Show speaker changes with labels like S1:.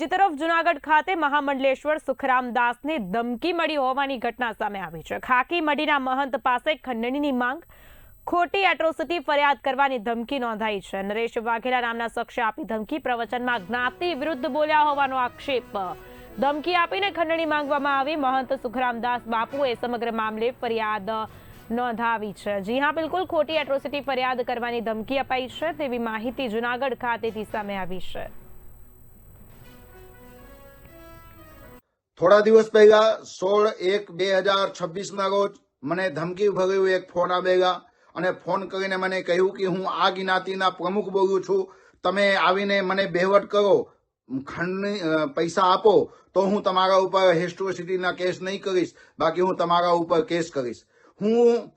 S1: બીજી તરફ જૂનાગઢ ખાતે મહામંડલેશ્વર સુખરામદાસને ધમકી મળી હોવાની ઘટના સામે આવી છે। ખાકી મઢીના મહંત પાસે ખંડણીની માંગ, ખોટી એટ્રોસિટી ફરિયાદ કરવાની ધમકી નોંધાઈ છે। નરેશ વાઘેલા નામના શખ્સે આપી ધમકી, પ્રવચનમાં જ્ઞાતિ વિરુદ્ધ બોલ્યા હોવાનો આક્ષેપ। ધમકી આપીને ખંડણી માંગવામાં આવી। મહંત સુખરામદાસ બાપુએ સમગ્ર મામલે ફરિયાદ નોંધાવી છે। જી હા, બિલકુલ ખોટી એટ્રોસિટી ફરિયાદ કરવાની ધમકી અપાઈ છે તેવી માહિતી જૂનાગઢ ખાતેથી સામે આવી છે।
S2: થોડા દિવસ પહેલા 16/1/2026 ના રોજ મને ધમકી ભર્યો એક ફોન આવેલા અને ફોન કરીને મને કહ્યું કે હું આ જ્ઞાતિના પ્રમુખ બોલું છું, તમે આવીને મને બેવટ કરો, ખંડની પૈસા આપો તો હું તમારા ઉપર એટ્રોસિટીના કેસ નહીં કરીશ, બાકી હું તમારા ઉપર કેસ કરીશ। હું